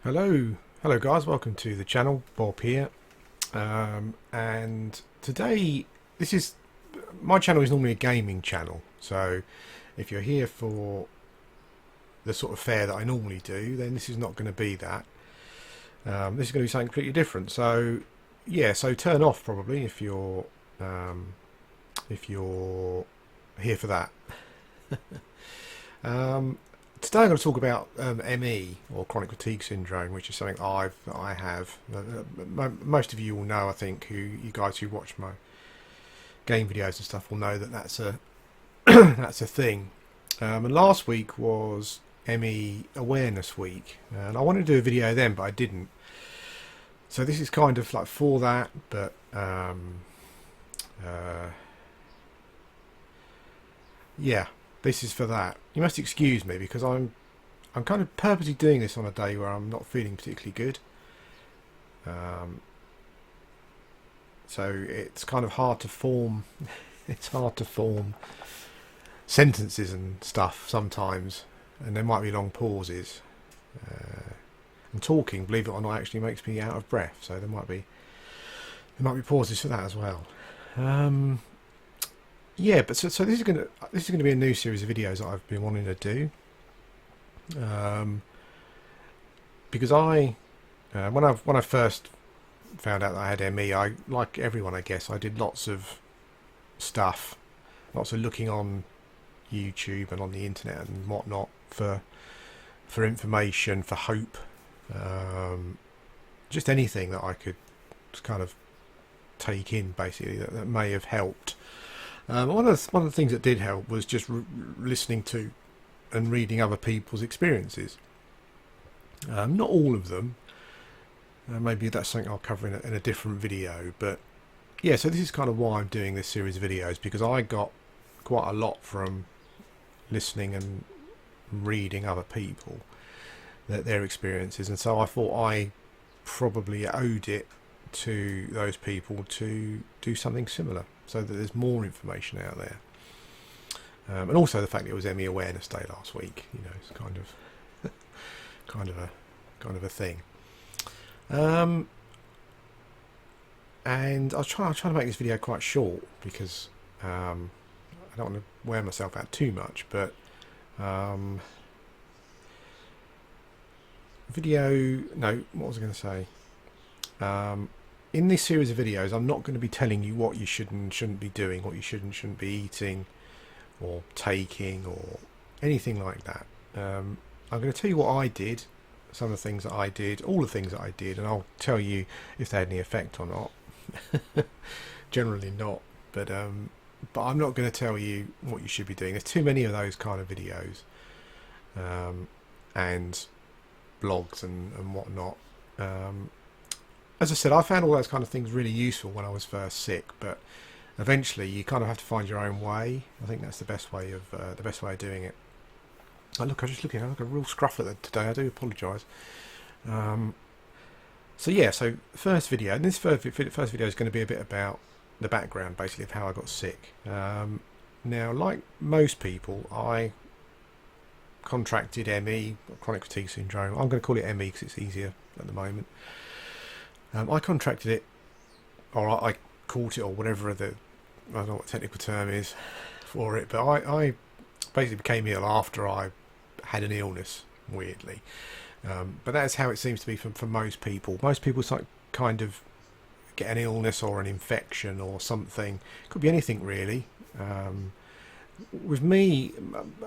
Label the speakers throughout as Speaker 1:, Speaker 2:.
Speaker 1: Hello guys, welcome to the channel. Bob here, and today my channel is normally a gaming channel, so if you're here for the sort of fare that I normally do, then this is not going to be that. This is going to be something completely different, so yeah, so turn off probably if you're here for that. Today I'm going to talk about ME, or chronic fatigue syndrome, which is something I have. Most of you will know, I think, you guys who watch my game videos and stuff will know that that's a that's a thing. And last week was ME Awareness Week, and I wanted to do a video then, but I didn't. So this is kind of like for that, but yeah. This is for that. You must excuse me because I'm kind of purposely doing this on a day where I'm not feeling particularly good. So it's kind of hard to form. It's hard to form sentences and stuff sometimes, and there might be long pauses. And talking, believe it or not, actually makes me out of breath. So there might be pauses for that as well. Yeah, but so this is gonna be a new series of videos that I've been wanting to do, because when I first found out that I had ME, I, like everyone I guess, I did lots of stuff, lots of looking on YouTube and on the internet and whatnot for information, for hope, just anything that I could kind of take in, basically, that may have helped. One of the things that did help was just listening to and reading other people's experiences. Not all of them. Maybe that's something I'll cover in a different video. But yeah, so this is kind of why I'm doing this series of videos, because I got quite a lot from listening and reading other people, their experiences, and so I thought I probably owed it to those people to do something similar, so that there's more information out there. And also the fact that it was ME Awareness Day last week, you know, it's kind of a thing. And I'll try to make this video quite short, because I don't want to wear myself out too much. But what was I going to say? In this series of videos, I'm not going to be telling you what you should and shouldn't be doing, what you should and shouldn't be eating or taking or anything like that. I'm going to tell you what I did, some of the things that I did, all the things that I did, and I'll tell you if they had any effect or not. Generally not, but I'm not going to tell you what you should be doing. There's too many of those kind of videos and blogs and whatnot. As I said, I found all those kind of things really useful when I was first sick, but eventually you kind of have to find your own way. I think that's the best way of doing it. Oh, look, I look a real scruff at it today. I do apologise. So yeah, so first video, and this first video is going to be a bit about the background, basically, of how I got sick. Now, like most people, I contracted ME, chronic fatigue syndrome. I'm going to call it ME because it's easier at the moment. I contracted it, or I caught it, or whatever I don't know what the technical term is for it, but I basically became ill after I had an illness, weirdly. But that's how it seems to be for most people. Most people kind of get an illness or an infection or something. Could be anything, really. With me,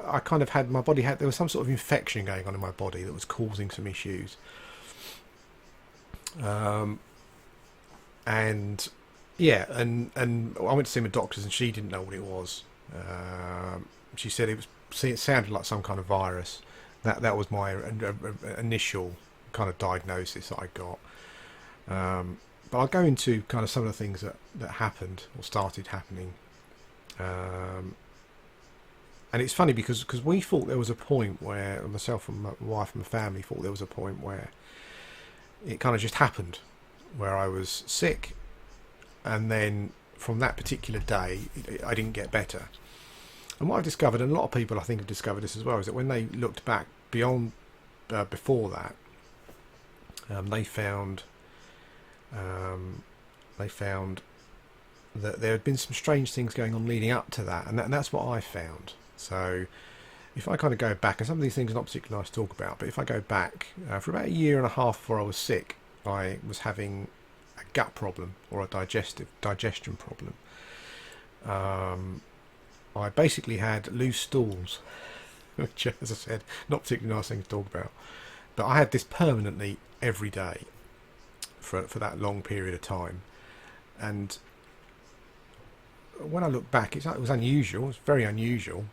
Speaker 1: I kind of had, there was some sort of infection going on in my body that was causing some issues. And yeah, and I went to see my doctors, and she didn't know what it was. She said it sounded like some kind of virus. That was my initial kind of diagnosis that I got. But I'll go into kind of some of the things that happened or started happening. And it's funny because we thought there was a point where, myself and my wife and my family thought there was a point where it kind of just happened, where I was sick, and then from that particular day I didn't get better. And what I've discovered, and a lot of people I think have discovered this as well, is that when they looked back before that, They found they found that there had been some strange things going on leading up to that, and that's what I found. So if I kind of go back, and some of these things are not particularly nice to talk about, but if I go back for about a year and a half before I was sick, I was having a gut problem or a digestion problem. I basically had loose stools, which, as I said, not particularly nice thing to talk about. But I had this permanently every day for that long period of time, and when I look back, it was unusual. It was very unusual.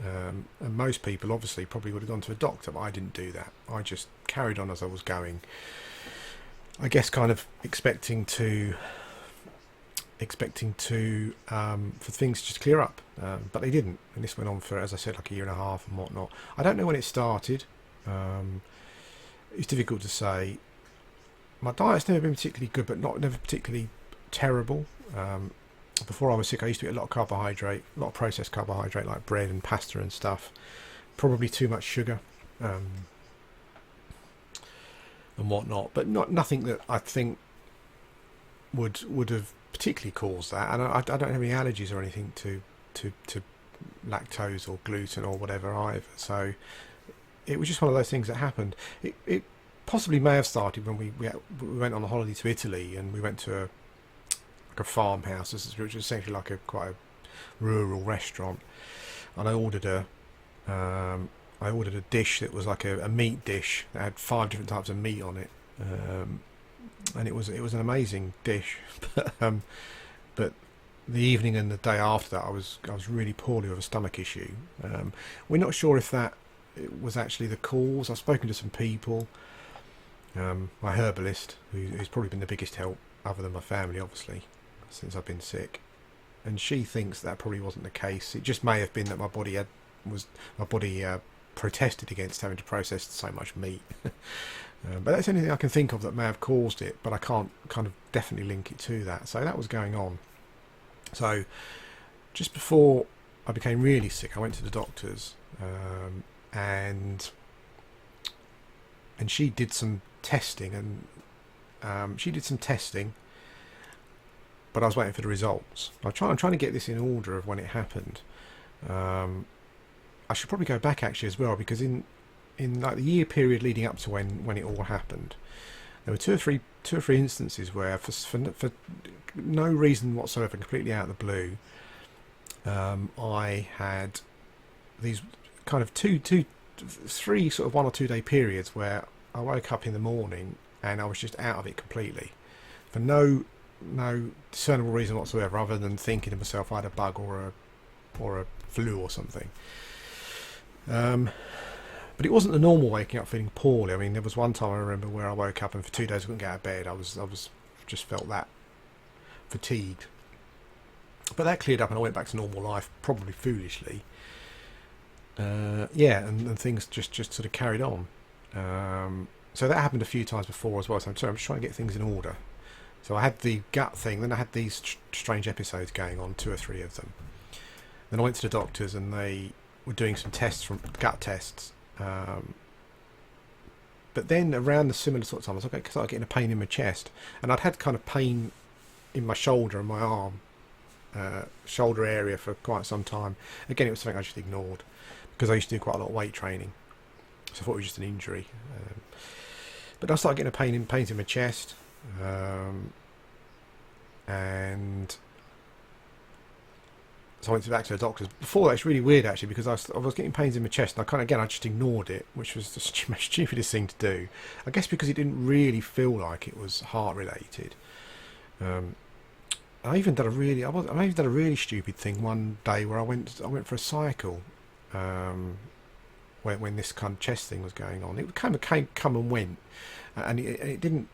Speaker 1: And most people obviously probably would have gone to a doctor, but I didn't do that. I just carried on as I was going. I guess kind of expecting to for things to just clear up, but they didn't, and this went on for, as I said, like a year and a half and whatnot. I don't know when it started. It's difficult to say. My diet's never been particularly good, but never particularly terrible. Before I was sick, I used to eat a lot of carbohydrate, a lot of processed carbohydrate like bread and pasta and stuff. Probably too much sugar and whatnot, but nothing that I think would have particularly caused that. And I don't have any allergies or anything to lactose or gluten or whatever either. So it was just one of those things that happened. It possibly may have started when we went on a holiday to Italy, and we went to a farmhouse, which is essentially like quite a rural restaurant, and I ordered a dish that was like a meat dish that had 5 different types of meat on it, and it was an amazing dish. But the evening and the day after that, I was really poorly with a stomach issue. We're not sure if that was actually the cause. I've spoken to some people. My herbalist, who's probably been the biggest help, other than my family, obviously, since I've been sick, and she thinks that probably wasn't the case. It just may have been that my body protested against having to process so much meat. But that's anything I can think of that may have caused it, but I can't kind of definitely link it to that. So that was going on. So just before I became really sick, I went to the doctors, and she did some testing, but I was waiting for the results. I'm trying to get this in order of when it happened. I should probably go back actually as well, because in like the year period leading up to when it all happened, there were two or three instances where for no reason whatsoever, completely out of the blue, I had these kind of three sort of 1 or 2 day periods where I woke up in the morning and I was just out of it completely, for no discernible reason whatsoever, other than thinking to myself I had a bug or a flu or something. But it wasn't the normal waking up feeling poorly. I mean, there was one time I remember where I woke up and for 2 days I couldn't get out of bed. I was just felt that fatigued. But that cleared up and I went back to normal life, probably foolishly. And things just sort of carried on. So that happened a few times before as well. So I'm just trying to get things in order. So I had the gut thing, then I had these strange episodes going on, 2 or 3 of them. Then I went to the doctors and they were doing some gut tests. But then around the similar sort of time, I started getting a pain in my chest, and I'd had kind of pain in my shoulder and my arm, shoulder area for quite some time. Again, it was something I just ignored because I used to do quite a lot of weight training, so I thought it was just an injury. But I started getting pains in my chest, and so I went back to the doctors. Before that, it's really weird actually, because I was getting pains in my chest, and I just ignored it, which was the stupidest thing to do. I guess because it didn't really feel like it was heart related. I even did a really stupid thing one day where I went for a cycle when this kind of chest thing was going on. It kind of come and went, and it didn't.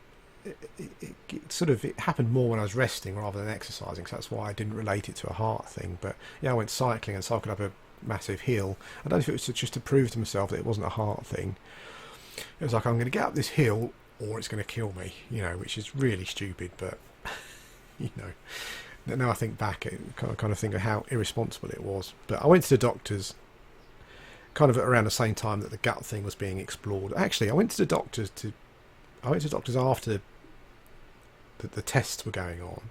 Speaker 1: It happened more when I was resting rather than exercising, so that's why I didn't relate it to a heart thing. But yeah, I went cycling and cycled up a massive hill. I don't know if it was just to prove to myself that it wasn't a heart thing. It was like, I'm going to get up this hill or it's going to kill me, which is really stupid, but now I think back, I kind of think of how irresponsible it was. But I went to the doctors kind of around the same time that the gut thing was being explored. Actually, I went to the doctors I went to the doctors after the tests were going on,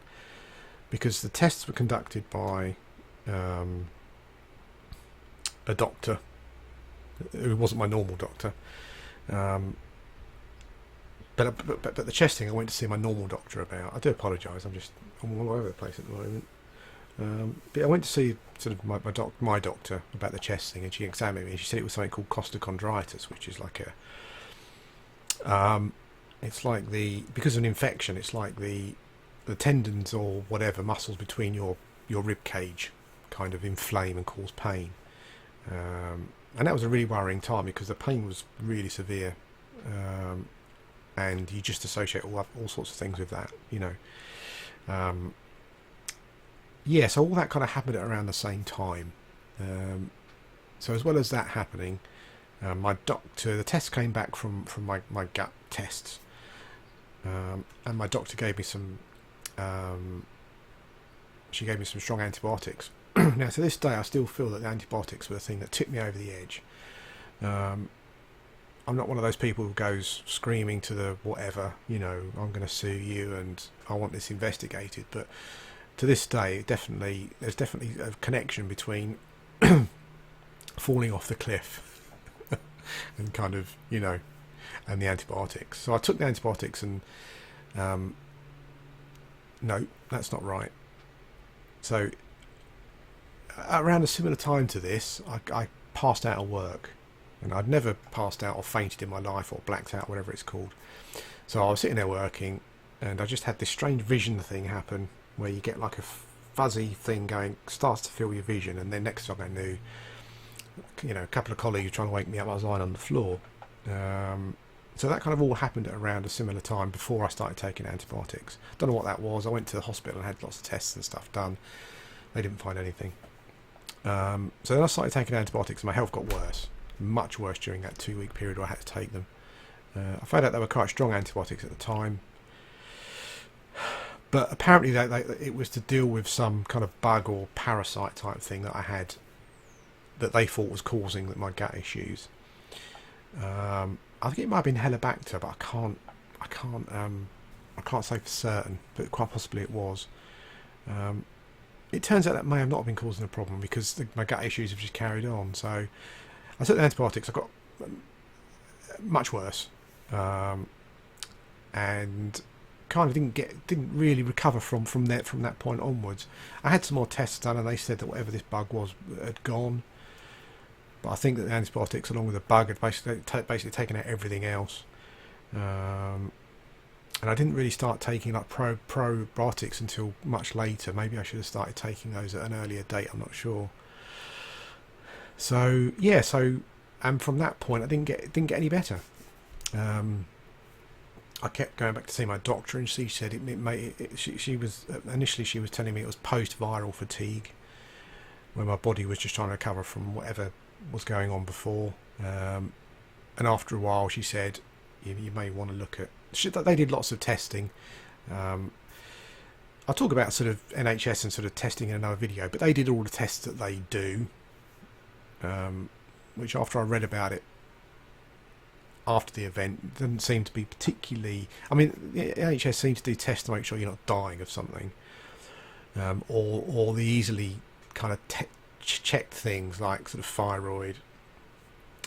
Speaker 1: because the tests were conducted by a doctor who wasn't my normal doctor. But the chest thing I went to see my normal doctor about. I do apologise, I'm all over the place at the moment. But I went to see sort of my doctor about the chest thing, and she examined me and she said it was something called costochondritis, which is like it's like because of an infection, it's like the tendons or whatever muscles between your rib cage kind of inflame and cause pain. And that was a really worrying time because the pain was really severe. And you just associate all sorts of things with that, you know. So all that kind of happened at around the same time. So as well as that happening, my doctor, the test came back from my gut tests, and my doctor gave me some strong antibiotics. Now to this day I still feel that the antibiotics were the thing that tipped me over the edge. I'm not one of those people who goes screaming to the whatever, you know, I'm going to sue you and I want this investigated. But to this day, there's definitely a connection between falling off the cliff and kind of, you know, and the antibiotics. So I took the antibiotics and no, that's not right. So around a similar time to this, I passed out of work. And I'd never passed out or fainted in my life or blacked out, whatever it's called. So I was sitting there working, and I just had this strange vision thing happen where you get like a fuzzy thing going, starts to fill your vision, and then next thing I knew, you know, a couple of colleagues were trying to wake me up. I was lying on the floor. So that kind of all happened at around a similar time before I started taking antibiotics. Don't know what that was. I went to the hospital and had lots of tests and stuff done. They didn't find anything. So then I started taking antibiotics, and my health got worse. Much worse during that 2-week period where I had to take them. I found out they were quite strong antibiotics at the time, but apparently it was to deal with some kind of bug or parasite type thing that I had that they thought was causing my gut issues. I think it might have been Helicobacter, but I can't say for certain, but quite possibly it was. It turns out that may have not been causing a problem because my gut issues have just carried on. So I took the antibiotics. I got much worse, and kind of didn't really recover from that point onwards. I had some more tests done, and they said that whatever this bug was had gone. But I think that the antibiotics, along with the bug, had basically taken out everything else. And I didn't really start taking like probiotics until much later. Maybe I should have started taking those at an earlier date. I'm not sure. So yeah, and from that point I didn't get any better. I kept going back to see my doctor, and she said she was telling me it was post-viral fatigue, where my body was just trying to recover from whatever was going on before. And after a while, she said you may want to look at. They did lots of testing. I'll talk about sort of NHS and sort of testing in another video, but they did all the tests that they do. Which after I read about it after the event didn't seem to be particularly. I mean, the NHS seems to do tests to make sure you're not dying of something, or the easily kind of checked things like sort of thyroid,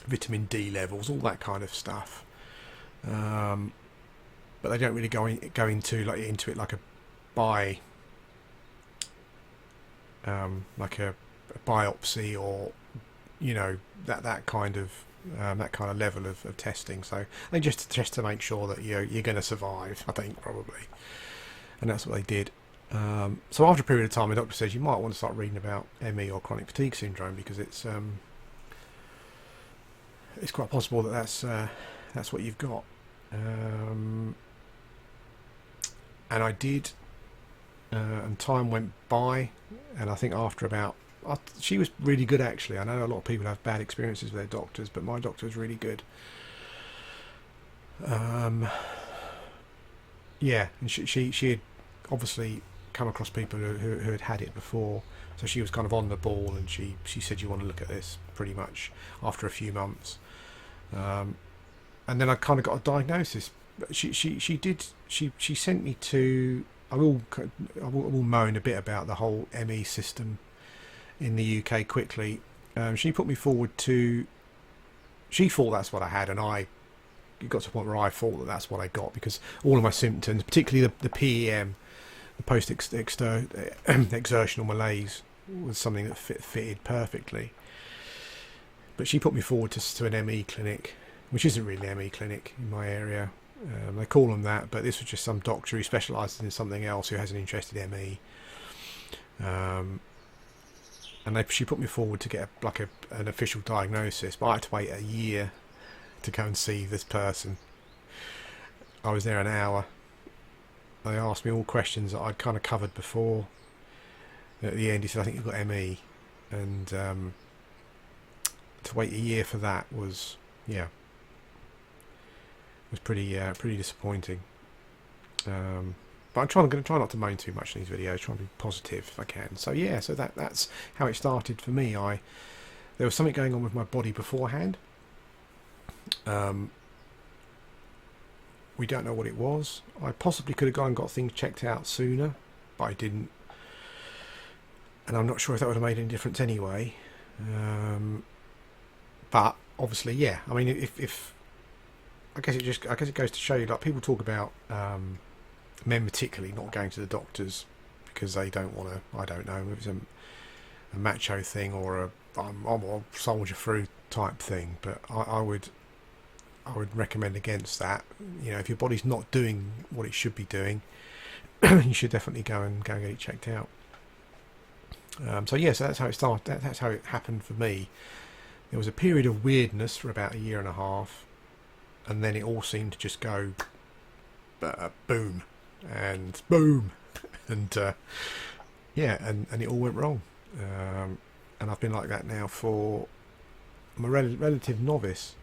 Speaker 1: vitamin D levels, all that kind of stuff. But they don't really go into it like a biopsy or, you know, that kind of level of testing. So they just to make sure that you're going to survive, I think, probably, and that's what they did. So after a period of time, the doctor says you might want to start reading about ME or chronic fatigue syndrome, because it's quite possible that's what you've got. And I did, and time went by, and I think after about. She was really good, actually. I know a lot of people have bad experiences with their doctors, but my doctor was really good. Yeah, and she had obviously come across people who had it before, so she was kind of on the ball, and she said you want to look at this pretty much after a few months. And then I kind of got a diagnosis She sent me to. I will moan a bit about the whole ME system in the UK quickly. She put me forward to. She thought that's what I had, and it got to a point where I thought that that's what I got, because all of my symptoms, particularly the PEM, the post-exertional malaise, was something that fitted perfectly. But she put me forward to an ME clinic, which isn't really an ME clinic in my area. They call them that, but this was just some doctor who specialises in something else, who has an interest in ME. And she put me forward to get an official diagnosis, but I had to wait a year to go and see this person. I was there an hour. They asked me all questions that I'd kind of covered before. At the end, he said, "I think you've got ME," and to wait a year for that was pretty disappointing. But I'm going to try not to moan too much in these videos, try and be positive if I can. So that's how it started for me. There was something going on with my body beforehand. We don't know what it was. I possibly could have gone and got things checked out sooner, but I didn't. And I'm not sure if that would have made any difference anyway. But obviously, yeah. I mean, if I guess it goes to show you, like, people talk about men particularly not going to the doctors because they don't want to. I don't know if it's a macho thing or I'll soldier through type thing, but I would recommend against that. You know, if your body's not doing what it should be doing, you should definitely go and get it checked out. So that's how it started. That's how it happened for me. There was a period of weirdness for about a year and a half, and then it all seemed to just go boom and boom, and and it all went wrong. And I've been like that now for. I'm a relative novice,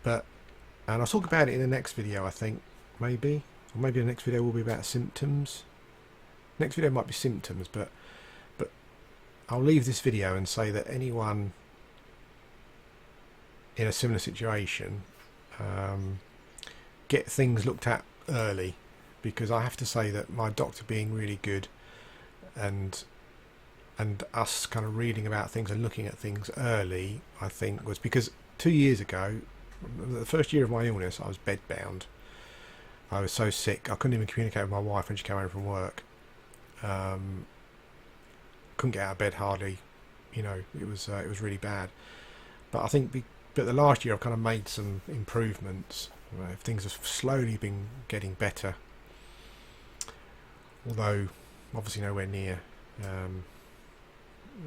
Speaker 1: but and I'll talk about it in the next video. I think maybe the next video will be about symptoms. Next video might be symptoms, but I'll leave this video and say that anyone in a similar situation, get things looked at early, because I have to say that my doctor being really good and us kind of reading about things and looking at things early, I think was because 2 years ago, the first year of my illness, I was bedbound. I was so sick I couldn't even communicate with my wife when she came home from work. Couldn't get out of bed hardly. You know, it was really bad. But I think but the last year I've kind of made some improvements. Things have slowly been getting better, although obviously nowhere near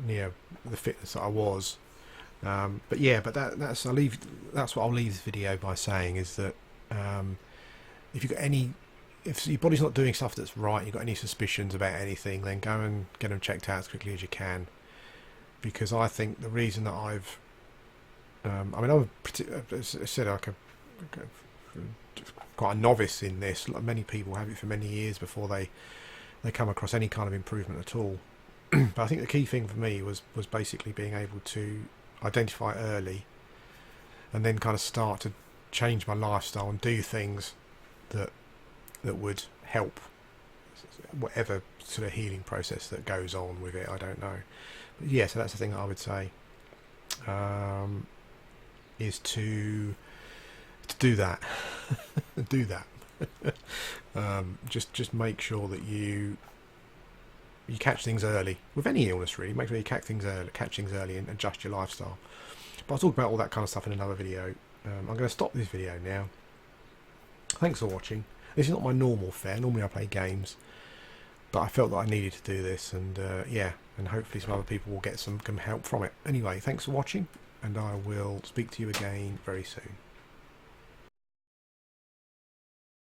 Speaker 1: the fitness that I was. But that's what I'll leave this video by saying, is that if your body's not doing stuff that's right, you've got any suspicions about anything, then go and get them checked out as quickly as you can. Because I think the reason that I've I'm quite a novice in this. Like many people have it for many years before they come across any kind of improvement at all. But I think the key thing for me was basically being able to identify early, and then kind of start to change my lifestyle and do things that would help whatever sort of healing process that goes on with it. I don't know, but yeah. So that's the thing that I would say, is to do that. Do that. Just make sure that you catch things early with any illness, really. Make sure you catch things early and adjust your lifestyle. But I'll talk about all that kind of stuff in another video. I'm going to stop this video now. Thanks for watching. This is not my normal fare. Normally I play games, but I felt that I needed to do this, and and hopefully some other people will get some help from it. Anyway, thanks for watching, and I will speak to you again very soon.